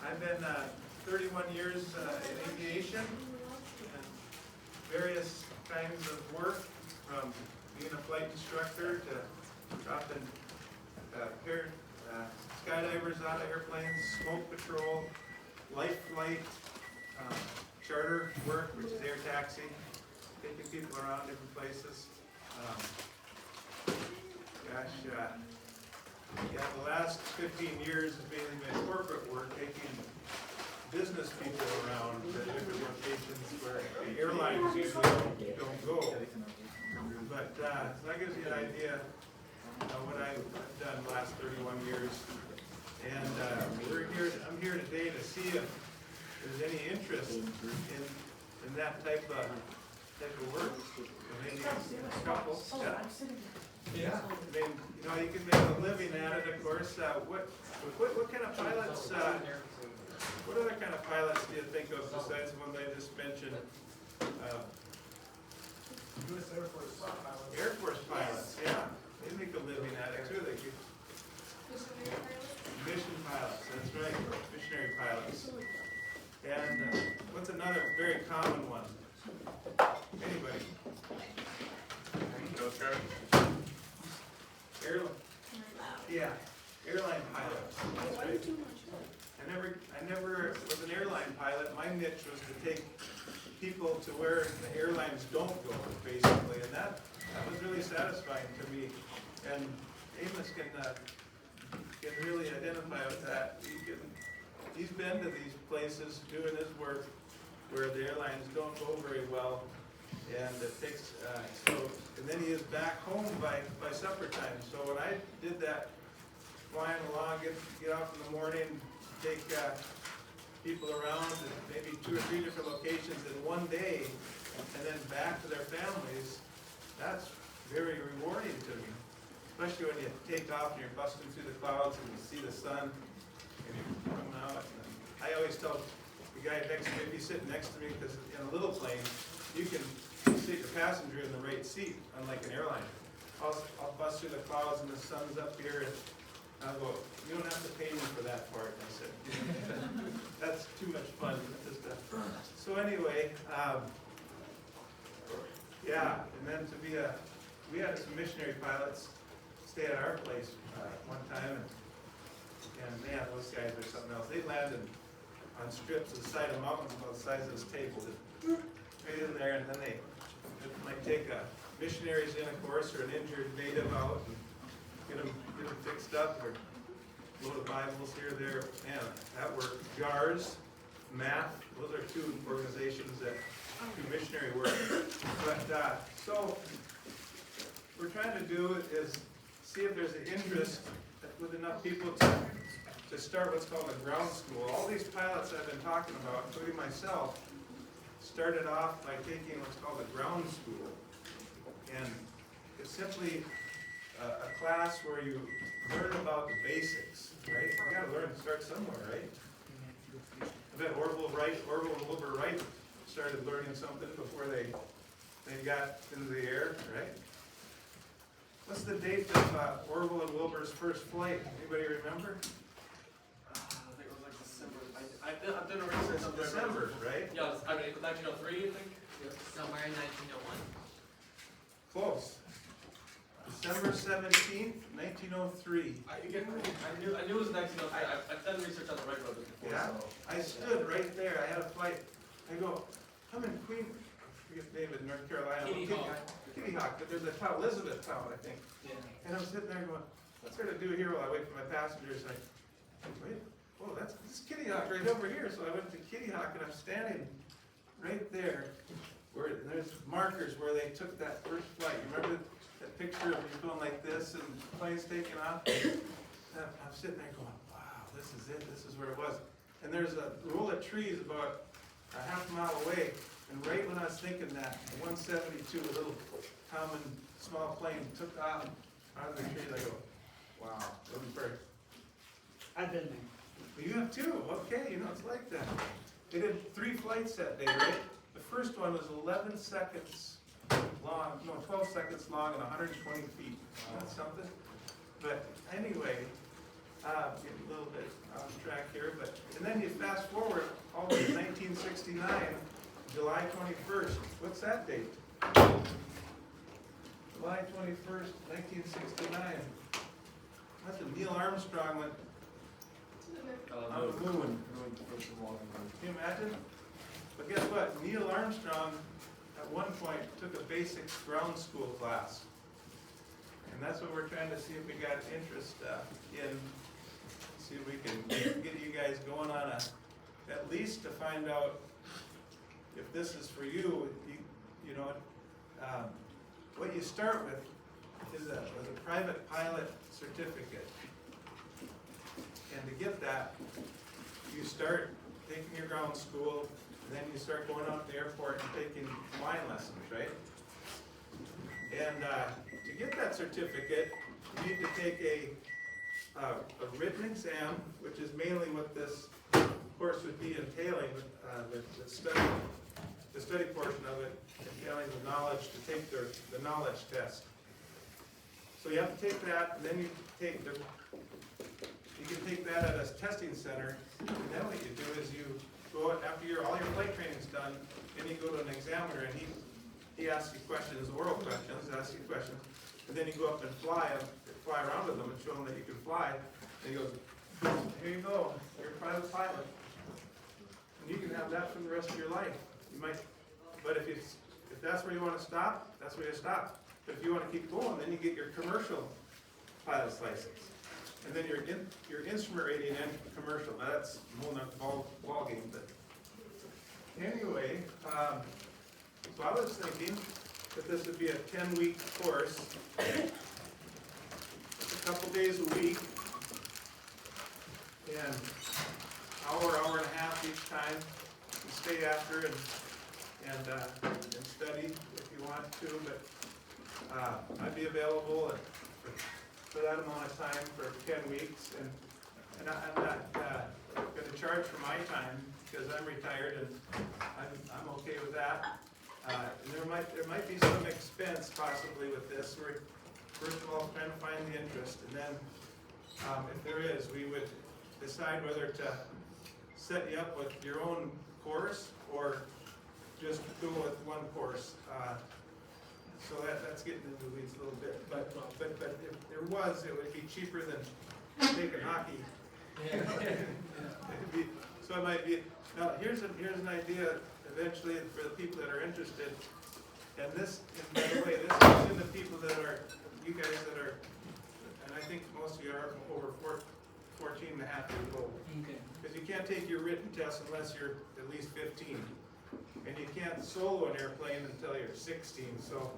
I've been 31 years in aviation and various kinds of work, from being a flight instructor to dropping skydivers out of airplanes, smoke patrol, life flight, charter work, which is air taxi, taking people around different places. The last 15 years has mainly been corporate work, taking business people around to different locations where the airlines usually don't go. But that gives you an idea of what I've done the last 31 years. And I'm here today to see if there's any interest in that type of work. Maybe a couple. Yeah. I mean, you can make a living at it, of course. What kind of pilots? What other kind of pilots do you think of besides the ones I just mentioned? U.S. Air Force pilots. Air Force pilots, yeah. They make a living at it too. They mission pilots, that's right. Missionary pilots. And what's another very common one? Anybody? Airline pilot. That's right. I never was an airline pilot. My niche was to take people to where the airlines don't go, basically, and that was really satisfying to me. And Amos can really identify with that. He's been to these places doing his work where the airlines don't go very well, and it takes and then he is back home by supper time. So when I did that, flying along, get off in the morning, take people around maybe 2 or 3 different locations in one day, and then back to their families, that's very rewarding to me. Especially when you take off and you're busting through the clouds and you see the sun and you're coming out. And I always tell the guy next to me, if he's sitting next to me, because in a little plane, you can sit your passenger in the right seat, unlike an airline. I'll bust through the clouds and the sun's up here, and I'll go, you don't have to pay me for that part. And I said, that's too much fun. So anyway, and then we had some missionary pilots stay at our place one time, and man, those guys are something else. They landed on strips of the side of mountains about the size of this table, just right in there, and then they might take missionaries in, of course, or an injured native out and get them fixed up, or load of Bibles here or there. Man, that worked. JARS, math, those are 2 organizations that do missionary work. But so what we're trying to do is see if there's an interest with enough people to start what's called a ground school. All these pilots I've been talking about, including myself, started off by taking what's called a ground school. And it's simply a class where you learn about the basics, right? You gotta learn to start somewhere, right? I bet Orville and Wilbur Wright started learning something before they got into the air, right? What's the date of Orville and Wilbur's first flight? Anybody remember? I think it was like December. I've done a research on December, right? Yeah, I mean 1903, you think? Somewhere in 1901. Close. December 17th, 1903. I knew it was 1903. I've done research on the regular before. Yeah, So. I stood right there. I had a flight. I go, I'm in Queen, I forget the name of North Carolina. Kitty Hawk, but there's a town, Elizabethtown, I think. Yeah. And I'm sitting there going, what's there to do here while I wait for my passengers? And wait, oh, this is Kitty Hawk right over here. So I went to Kitty Hawk, and I'm standing right there where there's markers where they took that first flight. You remember that picture of you going like this and the plane's taking off? And I'm sitting there going, wow, this is it. This is where it was. And there's a row of trees about a half mile away. And right when I was thinking that, the 172, a little common small plane, took off out of the trees. I go, wow, looking first. I've been there. Well, you have 2. Okay, it's like that. They did 3 flights that day, right? The first one was 11 seconds long, 12 seconds long and 120 feet. That's something. But anyway, getting a little bit off track here, but And then you fast forward all the way to 1969, July 21st. What's that date? July 21st, 1969. That's when Neil Armstrong went on the moon. Can you imagine? But guess what? Neil Armstrong at one point took a basic ground school class. And that's what we're trying to see if we got interest in. See if we can get you guys going on at least to find out if this is for you. What you start with is a private pilot certificate. And to get that, you start taking your ground school, and then you start going out to the airport and taking flying lessons, right? And to get that certificate, you need to take a written exam, which is mainly what this course would be entailing, the study portion of it, entailing the knowledge to take the knowledge test. So you have to take that, and then you can take that at a testing center, and then what you do is you go after all your flight training's done, and you go to an examiner, and he asks you questions, oral questions, asks you questions, and then you go up and fly around with them and show them that you can fly, and he goes, here you go, you're a private pilot. And you can have that for the rest of your life. You might, but if that's where you want to stop, that's where you stop. But if you want to keep going, then you get your commercial pilot's license. And then your instrument rating and commercial. Now that's more than a ball game. But anyway, so I was thinking that this would be a 10-week course, a couple days a week, and hour and a half each time. You stay after and study if you want to, but I'd be available for that amount of time for 10 weeks, and I'm not going to charge for my time because I'm retired and I'm okay with that. And there might be some expense possibly with this. We're first of all trying to find the interest, and then if there is, we would decide whether to set you up with your own course or just go with one course. So that's getting into the weeds a little bit. But if there was, it would be cheaper than taking hockey. So it might be. Now here's an idea. Eventually, for the people that are interested, and by the way, this is in the people that are, you guys that are, and I think most of you are over 14 and a half years old. Okay. Because you can't take your written test unless you're at least 15. And you can't solo an airplane until you're 16. So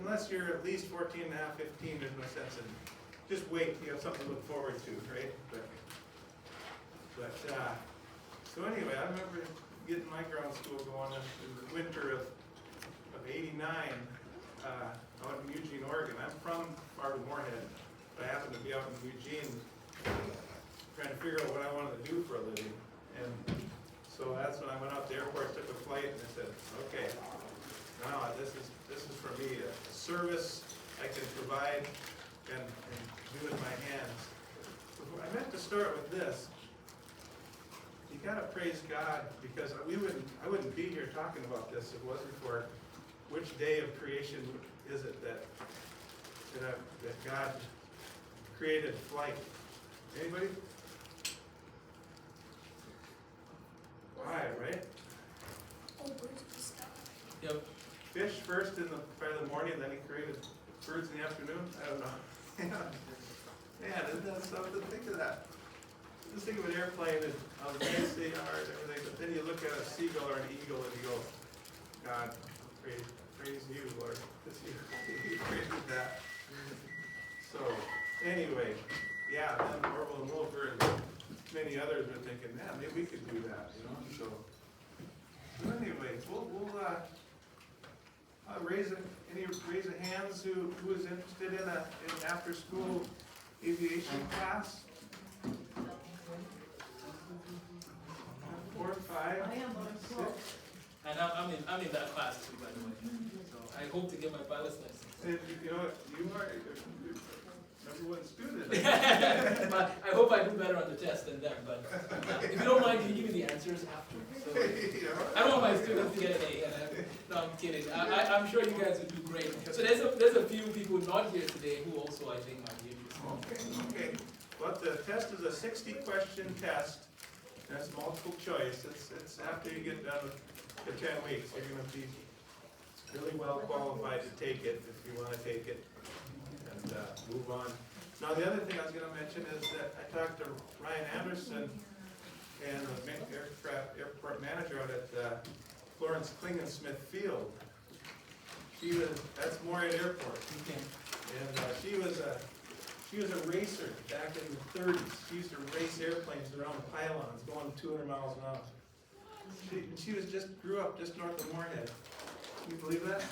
unless you're at least 14 and a half, 15, there's no sense in just wait. You have something to look forward to, right? So anyway, I remember getting my ground school going in the winter of '89 out in Eugene, Oregon. I'm from Fargo Moorhead, but I happened to be out in Eugene trying to figure out what I wanted to do for a living. And so that's when I went out to the airport, took a flight, and I said, okay, now this is for me, a service I can provide and do with my hands. So I meant to start with this. You gotta praise God, because I wouldn't be here talking about this if it wasn't for which day of creation is it that God created flight. Anybody? Why, right? Yep. Fish first by the morning, then he created birds in the afternoon? I don't know. Man, isn't that something? Think of that. Just think of an airplane and how nice they are and everything, but then you look at a seagull or an eagle and you go, God, praise you, Lord. You created that. So, anyway, yeah, then Orville and Wilbur and many others were thinking, man, maybe we could do that, So anyway, we'll raise a hands who is interested in an after-school aviation class. 4 or 5. 6. And I'm in that class too, by the way. So I hope to get my pilot's license. And you know what, you are number one student. But I hope I do better on the test than them. But if you don't mind answers after. So You know? I don't want my students to get an A. No, I'm kidding. I'm sure you guys will do great. So there's a few people not here today who also I think might be interested. Okay. Well, the test is a 60-question test. That's multiple choice. It's after you get done with the 10 weeks, you're going to be really well qualified to take it if you want to take it and move on. Now, the other thing I was going to mention is that I talked to Ryan Anderson and the airport manager out at Florence Klingensmith Field. That's Morehead Airport. Okay. And she was a racer back in the 30s. She used to race airplanes around pylons going 200 miles an hour. She grew up just north of Morehead. Can you believe that?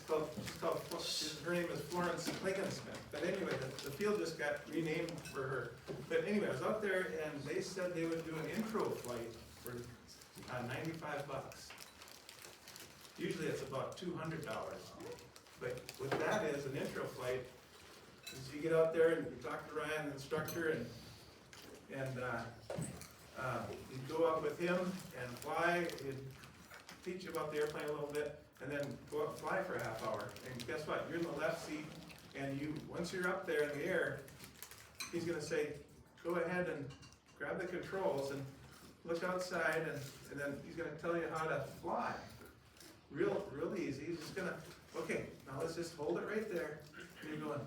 Her name is Florence Klingensmith. But anyway, the field just got renamed for her. But anyway, I was out there and they said they would do an intro flight for $95. Usually it's about $200. But what that is, an intro flight, is you get out there and you talk to Ryan, the instructor, and you go up with him and fly, and teach you about the airplane a little bit, and then go up and fly for a half hour. And guess what? You're in the left seat, and once you're up there in the air, he's going to say, go ahead and grab the controls and look outside, and then he's going to tell you how to fly. Real easy. He's just going to, okay, now let's just hold it right there. And you're going,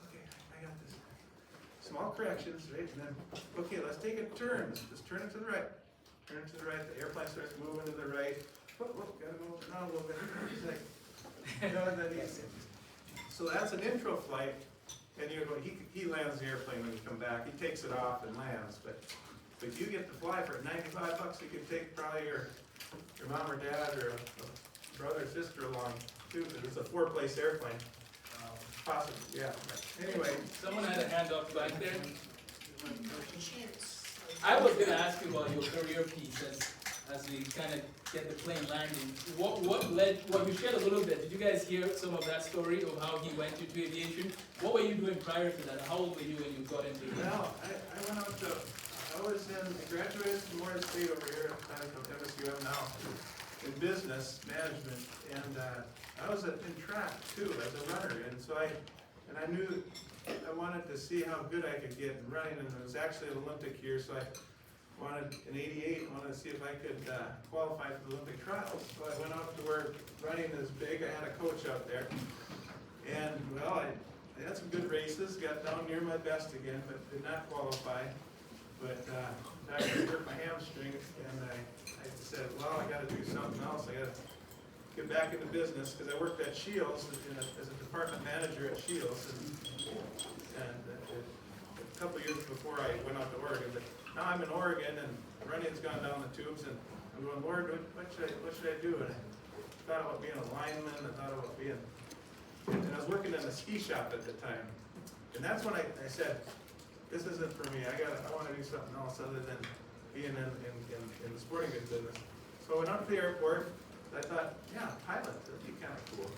okay, I got this. Small corrections, right? And then, okay, let's take a turn. Just turn it to the right. Turn it to the right. The airplane starts moving to the right. Whoop, gotta move it down a little bit. He's like, so that's an intro flight. And you go, he lands the airplane when you come back. He takes it off and lands. But you get to fly for $95. You can take probably your mom or dad or a brother or sister along too. It's a 4-place airplane. Possibly, yeah. Anyway. Someone had a hand up back there. I was going to ask you about your career piece as we kind of get the plane landing. What led, well, you shared a little bit. Did you guys hear some of that story of how he went into aviation? What were you doing prior to that? How old were you when you got into aviation? Well, I graduated from Morehead State over here at MSUM now in business management, and I was in track too as a runner, and so I knew I wanted to see how good I could get in running, and it was actually an Olympic year, so I wanted in '88 wanted to see if I could qualify for the Olympic trials. So I went out to where running is big. I had a coach out there, and well, I had some good races, got down near my best again, but did not qualify. But I hurt my hamstring, and I said, well, I got to do something else. I got to get back into business, because I worked at Shields as a department manager at Shields, and a couple of years before I went out to Oregon. But now I'm in Oregon, and running's gone down the tubes, and I'm going, Lord, what should I do? And I thought about being a lineman. I thought about being, and I was working in a ski shop at the time, and that's when I said, this isn't for me. I want to do something else other than being in the sporting goods business. So I went out to the airport. I thought, yeah, pilot, that'd be kind of cool.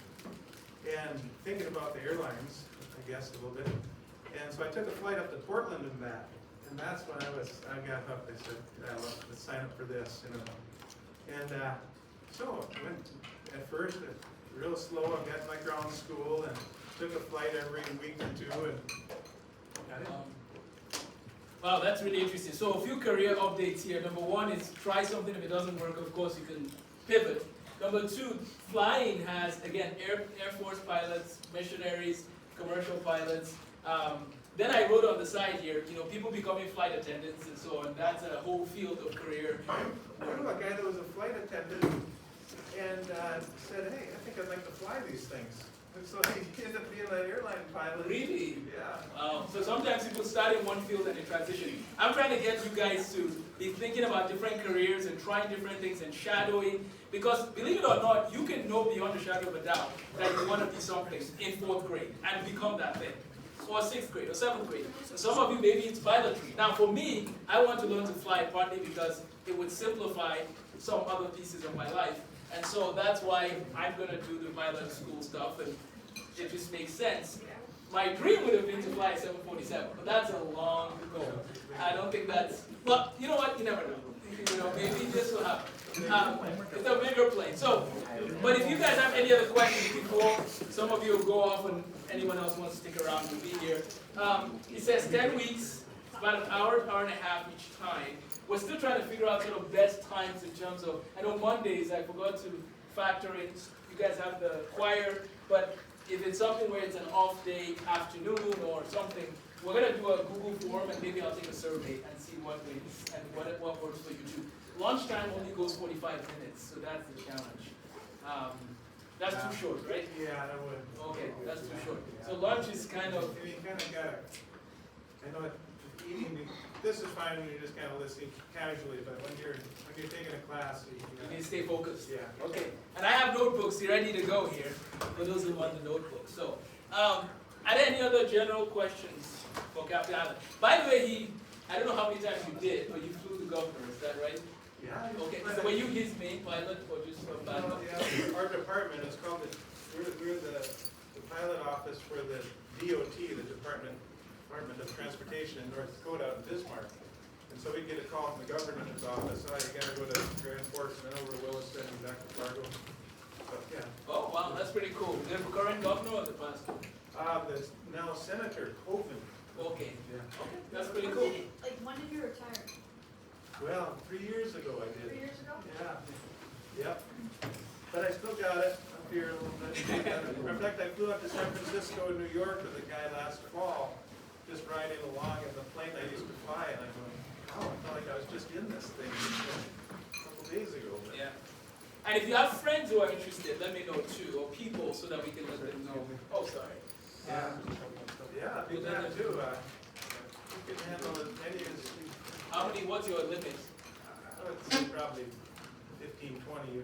And thinking about the airlines, I guess, a little bit. And so I took a flight up to Portland and back. And that's when I got hooked. I said, yeah, let's sign up for this, you know. And so I went at first, real slow. I got my ground school and took a flight every week or two and got it. Wow, that's really interesting. So a few career updates here. Number one is try something. If it doesn't work, of course, you can pivot. Number two, flying has, again, Air Force pilots, missionaries, commercial pilots. Then I wrote on the side here, people becoming flight attendants and so on. That's a whole field of career. I knew a guy that was a flight attendant and said, hey, I think I'd like to fly these things. And so he ended up being an airline pilot. Really? Yeah. So sometimes people start in one field and they transition. I'm trying to get you guys to be thinking about different careers and trying different things and shadowing. Because believe it or not, you can know beyond a shadow of a doubt that you want to be something in 4th grade and become that thing. Or 6th grade or 7th grade. And some of you, maybe it's pilotry. Now for me, I want to learn to fly partly because it would simplify some other pieces of my life. And so that's why I'm going to do the pilot school stuff, and it just makes sense. My dream would have been to fly a 747, but that's a long goal. I don't think that's, well, you know what, you never know. know, maybe this will happen. It's a bigger plane. So, but if you guys have any other questions before some of you will go off and anyone else wants to stick around to be here. It says 10 weeks, about an hour, hour and a half each time. We're still trying to figure out sort of best times in terms of, I know Mondays, I forgot to factor in, you guys have the choir, but if it's something where it's an off day, afternoon or something, we're gonna do a Google form and maybe I'll take a survey and see what ways and what works for you too. Lunchtime only goes 45 minutes, so that's the challenge. That's too short, right? Yeah, that would. Okay, that's too short. So lunch is kind of, I mean, you kind of gotta, I know eating, this is fine when you're just kind of listening casually, but when you're taking a class, you you need to stay focused. yeah. Okay, and I have notebooks here, ready to go here, for those who want the notebook. So, are there any other general questions for Captain Allen? By the way, I don't know how many times you did, but you flew the governor, is that right? Yeah. Okay, so were you his main pilot or just a bad No, yeah, our department is called we're the pilot office for the DOT, the Department of Transportation in North Dakota out in Bismarck. And so we get a call from the governor's office, oh, you gotta go to Grand Forks, then over to Williston, and back to Fargo. But yeah. Oh, wow, that's pretty cool. The current governor or the past? There's now Senator Coven. Okay, Yeah. okay, that's pretty cool. When did you retire? Well, 3 years ago I 3 did. years ago? Yeah. Yep. But I still got it up here a little bit. In fact, I flew up to San Francisco and New York with a guy last fall, just riding along in the plane I used to fly, and I'm going, oh, I felt like I was just in this thing a couple days ago. But Yeah. And if you have friends who are interested, let me know too, or people, so that we can let them know. Oh, sorry. Yeah, big time too. You can handle as many as you, How many, what's your limit? I would say probably 15, 20.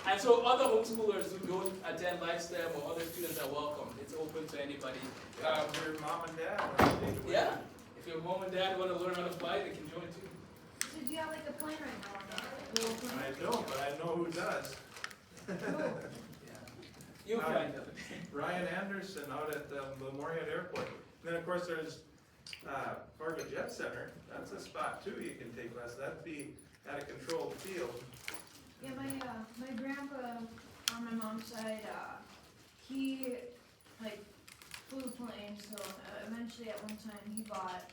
And so other homeschoolers who don't attend LifeSTEM or other students are welcome. It's open to anybody. Your mom and dad. want to take it with Yeah, if your mom and dad want to learn how to fly, they can join too. So do you have like a plane right now? A little you. plane? I don't, but I know who does. You find out. Ryan Anderson out at the Moorhead Airport. And then of course there's Fargo Jet Center. That's a spot too you can take lessons. That'd be at a controlled field. Yeah, my grandpa on my mom's side, he like flew planes, so eventually at one time he bought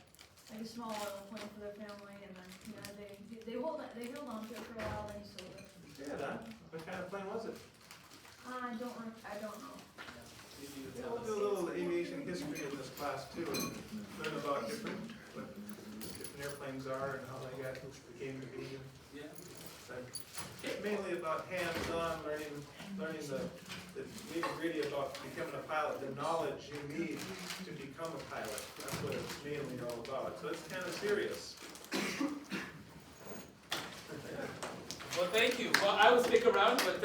like a small little plane for their family, and then they held on to it for a while, then he sold it. Yeah, that. What kind of plane was it? I don't know. Yeah, we'll do a little aviation history in this class too, and learn about different airplanes are and how they came to be. Yeah. It's mainly about hands-on, learning the nitty-gritty about becoming a pilot, the knowledge you need to become a pilot. That's what it's mainly all about. So it's kind of serious. Well, thank you. Well, I will stick around, but